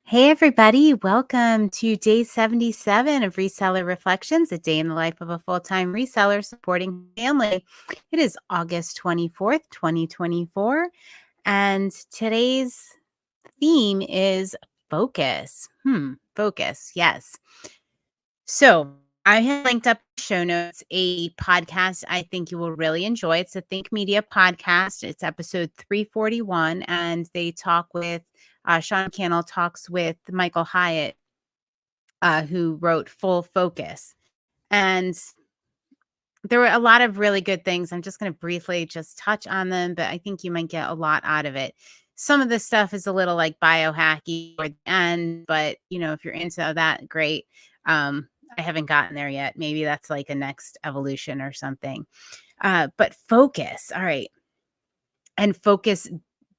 Hey, everybody. Welcome to day 77 of Reseller Reflections, a day in the life of a full time reseller supporting family. It is August 24th, 2024, and today's theme is focus. Focus. Yes. So I have linked up show notes a podcast I think you will really enjoy. It's a Think Media podcast. It's episode 341, and they talk with Sean Cannell talks with Michael Hyatt, who wrote Full Focus. And there were a lot of really good things. I'm just going to briefly just touch on them, but I think you might get a lot out of it. Some of this stuff is a little like biohacky or the end, but if you're into that, great. I haven't gotten there yet. Maybe that's like a next evolution or something. But focus, all right, and focus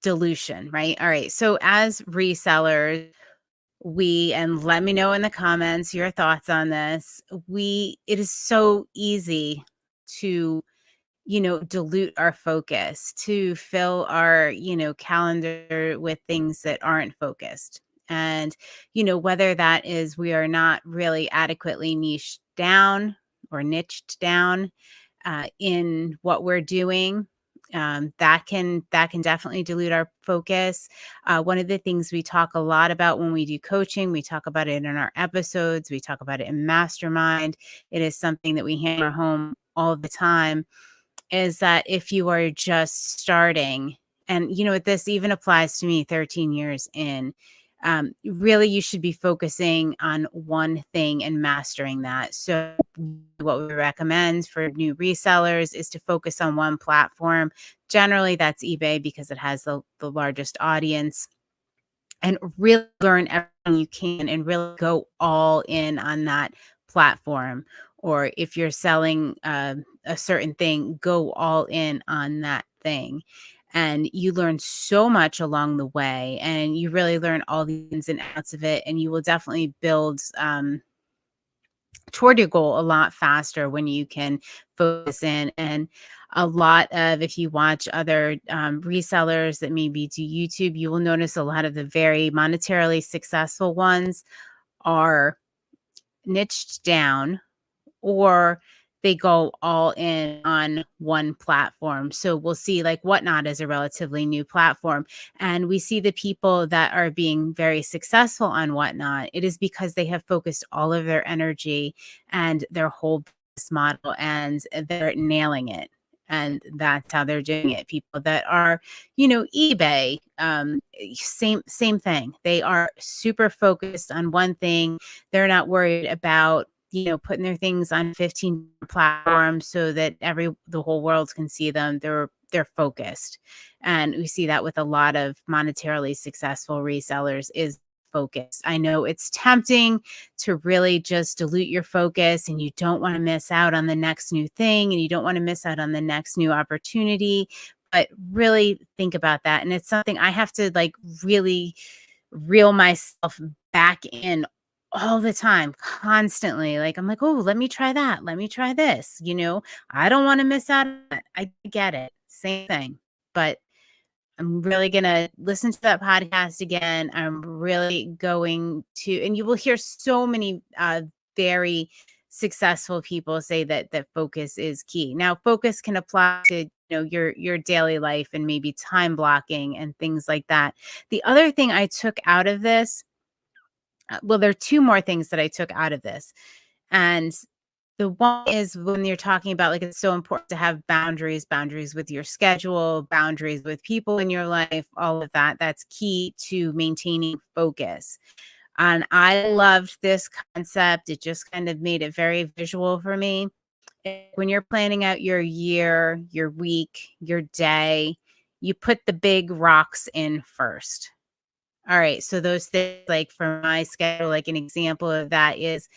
dilution, right? All right. So as resellers, and let me know in the comments your thoughts on this. It is so easy to dilute our focus, to fill our, calendar with things that aren't focused. And, whether that is we are not really adequately niched down or niched down in what we're doing. That can definitely dilute our focus. One of the things we talk a lot about when we do coaching, we talk about it in our episodes, we talk about it in Mastermind. It is something that we hammer home all the time, is that if you are just starting, and this even applies to me 13 years in, really you should be focusing on one thing and mastering that. So what we recommend for new resellers is to focus on one platform. Generally that's eBay because it has the largest audience, and really learn everything you can and really go all in on that platform. Or if you're selling a certain thing, go all in on that thing. And you learn so much along the way, and you really learn all the ins and outs of it. And you will definitely build toward your goal a lot faster when you can focus in. And a lot of, if you watch other resellers that maybe do YouTube, you will notice a lot of the very monetarily successful ones are niched down, or they go all in on one platform. So we'll see like Whatnot is a relatively new platform. And we see the people that are being very successful on Whatnot. It is because they have focused all of their energy and their whole business model, and they're nailing it. And that's how they're doing it. People that are, eBay, same thing. They are super focused on one thing. They're not worried about putting their things on 15 platforms so that the whole world can see them. They're focused. And we see that with a lot of monetarily successful resellers is focus. I know it's tempting to really just dilute your focus, and you don't want to miss out on the next new thing, and you don't want to miss out on the next new opportunity, but really think about that. And it's something I have to like really reel myself back in all the time, constantly. Like, I'm like, oh, let me try that. Let me try this. I don't want to miss out on it. I get it. Same thing. But I'm really going to listen to that podcast again. I'm really going to, and you will hear so many very successful people say that focus is key. Now, focus can apply to your daily life and maybe time blocking and things like that. The other thing I took out of this, well, there are two more things that I took out of this. And the one is when you're talking about like it's so important to have boundaries with your schedule, boundaries with people in your life, all of that. That's key to maintaining focus. And I loved this concept. It just kind of made it very visual for me. When you're planning out your year, your week, your day, you put the big rocks in first. All right. So those things, like for my schedule, like an example of that is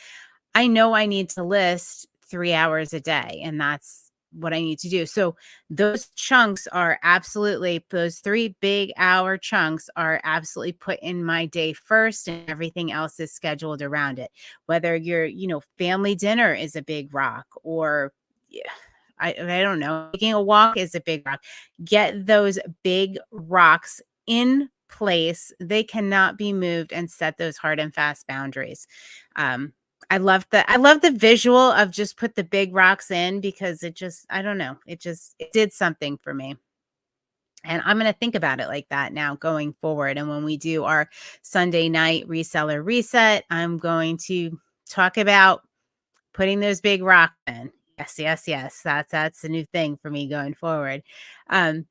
I know I need to list 3 hours a day, and that's what I need to do. So those chunks are absolutely, those 3 big hour chunks are absolutely put in my day first, and everything else is scheduled around it. Whether family dinner is a big rock, or yeah, I don't know, taking a walk is a big rock. Get those big rocks in place. They cannot be moved, and set those hard and fast boundaries. Um, I love the visual of just put the big rocks in, because it just, I don't know, it did something for me. And I'm going to think about it like that now going forward. And when we do our Sunday night reseller reset, I'm going to talk about putting those big rocks in. Yes, yes, yes. That's a new thing for me going forward. Um,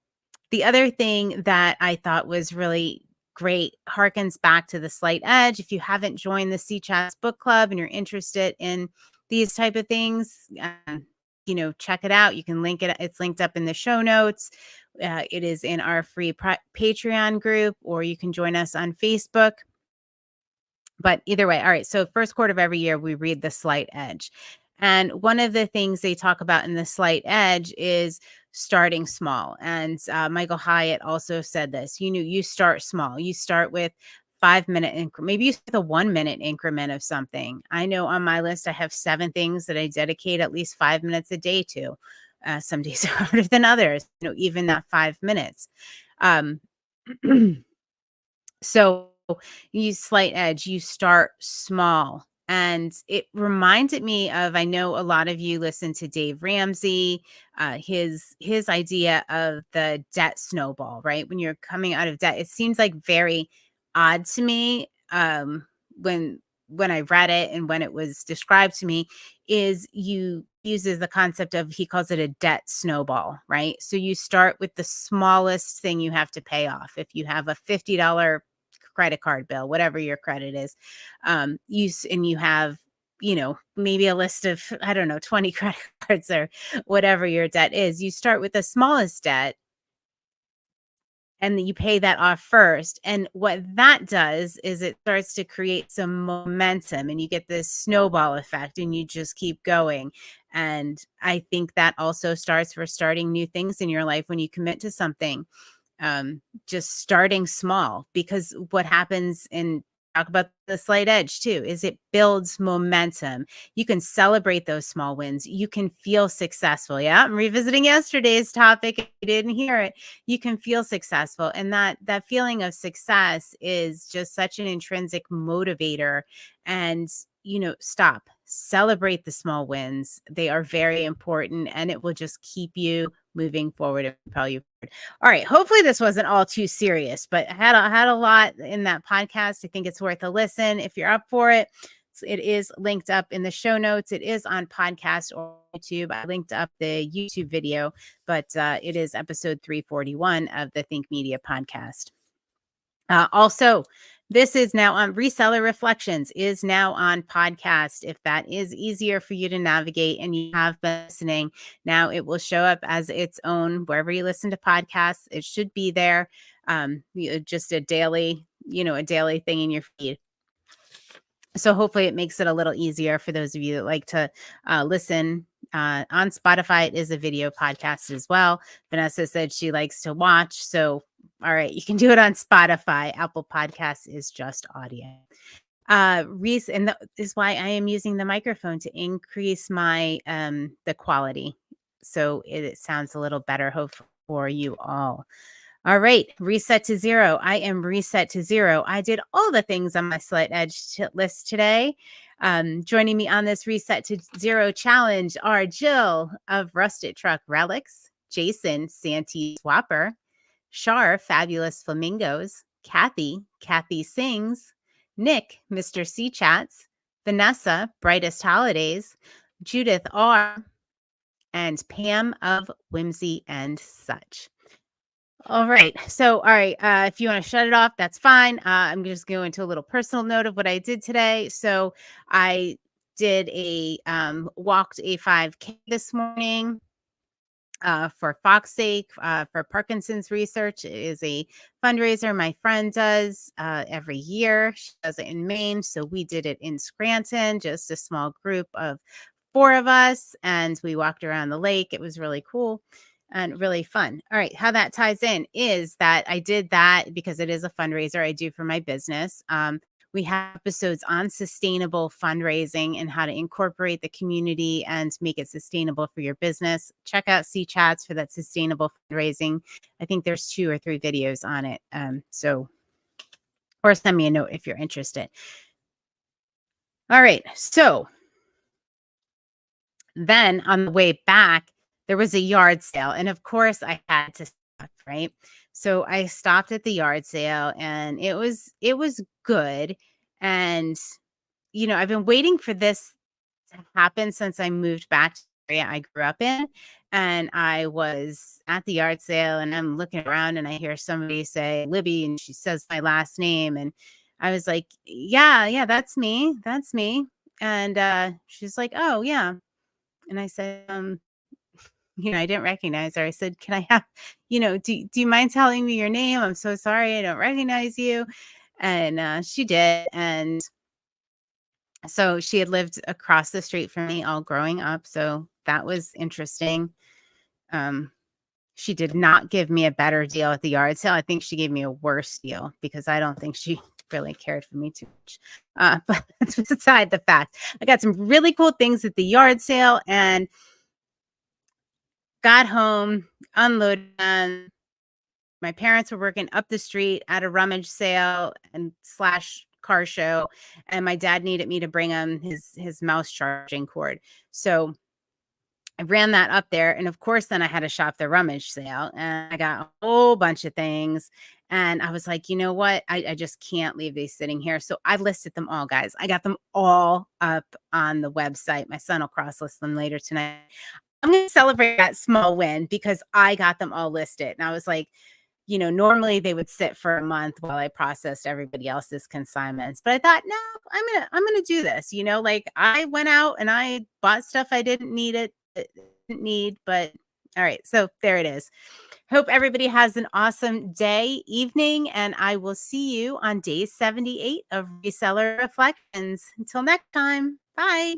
the other thing that I thought was really great harkens back to the Slight Edge. If you haven't joined the C Chats book club and you're interested in these type of things, check it out. You can link it. It's linked up in the show notes. It is in our free Patreon group, or you can join us on Facebook. But either way, all right. So first quarter of every year, we read the Slight Edge. And one of the things they talk about in the Slight Edge is starting small. And Michael Hyatt also said this. You start small. You start with 5-minute increment. Maybe you start with a 1-minute increment of something. I know on my list, I have 7 things that I dedicate at least 5 minutes a day to. Some days are harder than others, even that 5 minutes. Um, So you Slight Edge, you start small. And it reminded me of, I know a lot of you listen to Dave Ramsey, his idea of the debt snowball, right? When you're coming out of debt, it seems like very odd to me, when I read it and when it was described to me, is you uses the concept of, he calls it a debt snowball, right? So you start with the smallest thing you have to pay off. If you have a $50 credit card bill, whatever your credit is, you have, maybe a list of, I don't know, 20 credit cards or whatever your debt is. You start with the smallest debt, and then you pay that off first. And what that does is it starts to create some momentum, and you get this snowball effect, and you just keep going. And I think that also starts for starting new things in your life. When you commit to something, just starting small, because what happens, and talk about the Slight Edge too, is it builds momentum. You can celebrate those small wins. You can feel successful. Yeah, I'm revisiting yesterday's topic. If you didn't hear it, you can feel successful. And that feeling of success is just such an intrinsic motivator. And, celebrate the small wins. They are very important, and it will just keep you moving forward and propel you forward. All right. Hopefully this wasn't all too serious, but I had a lot in that podcast. I think it's worth a listen if you're up for it. It is linked up in the show notes. It is on podcast or YouTube. I linked up the YouTube video, but it is episode 341 of the Think Media podcast. Also, this is now on Reseller Reflections, is now on podcast. If that is easier for you to navigate and you have been listening, now it will show up as its own wherever you listen to podcasts. It should be there. Just a daily thing in your feed. So hopefully it makes it a little easier for those of you that like to listen on Spotify. It is a video podcast as well. Vanessa said she likes to watch. So, all right, you can do it on Spotify. Apple Podcasts is just audio. Reese, and that is why I am using the microphone to increase my the quality, so it sounds a little better, hopefully, for you all. All right, reset to zero. I am reset to zero. I did all the things on my Slight Edge list today. Joining me on this reset to zero challenge are Jill of Rusted Truck Relics, Jason Santee Swapper, Shar Fabulous Flamingos, Kathy Sings, Nick Mr. C Chats, Vanessa Brightest Holidays, Judith R, and Pam of Whimsy and Such. All right. So, all right. If you want to shut it off, that's fine. I'm just going into a little personal note of what I did today. So I did walked a 5K this morning for Fox's sake, for Parkinson's research. It is a fundraiser my friend does every year. She does it in Maine. So we did it in Scranton, just a small group of 4 of us. And we walked around the lake. It was really cool and really fun. All right. How that ties in is that I did that because it is a fundraiser I do for my business. We have episodes on sustainable fundraising and how to incorporate the community and make it sustainable for your business. Check out C Chats for that sustainable fundraising. I think there's 2 or 3 videos on it. So or send me a note if you're interested. All right. So then on the way back, there was a yard sale. And of course, I had to stop, right? So I stopped at the yard sale and it was good. And, I've been waiting for this to happen since I moved back to the area I grew up in. And I was at the yard sale and I'm looking around and I hear somebody say Libby and she says my last name. And I was like, yeah, yeah, that's me. That's me. And she's like, oh, yeah. And I said, I didn't recognize her. I said, can I have, do you mind telling me your name? I'm so sorry. I don't recognize you. And she did. And so she had lived across the street from me all growing up. So that was interesting. Um, she did not give me a better deal at the yard sale. I think she gave me a worse deal because I don't think she really cared for me too much. But that's beside the fact. I got some really cool things at the yard sale and got home, unloaded them. My parents were working up the street at a rummage sale and slash car show, and my dad needed me to bring him his mouse charging cord. So I ran that up there, and of course, then I had to shop the rummage sale, and I got a whole bunch of things. And I was like, you know what? I just can't leave these sitting here. So I listed them all, guys. I got them all up on the website. My son will cross list them later tonight. I'm going to celebrate that small win because I got them all listed. And I was like, normally they would sit for a month while I processed everybody else's consignments. But I thought, no, I'm gonna do this. Like I went out and I bought stuff I didn't need, but all right. So there it is. Hope everybody has an awesome day, evening, and I will see you on day 78 of Reseller Reflections. Until next time. Bye.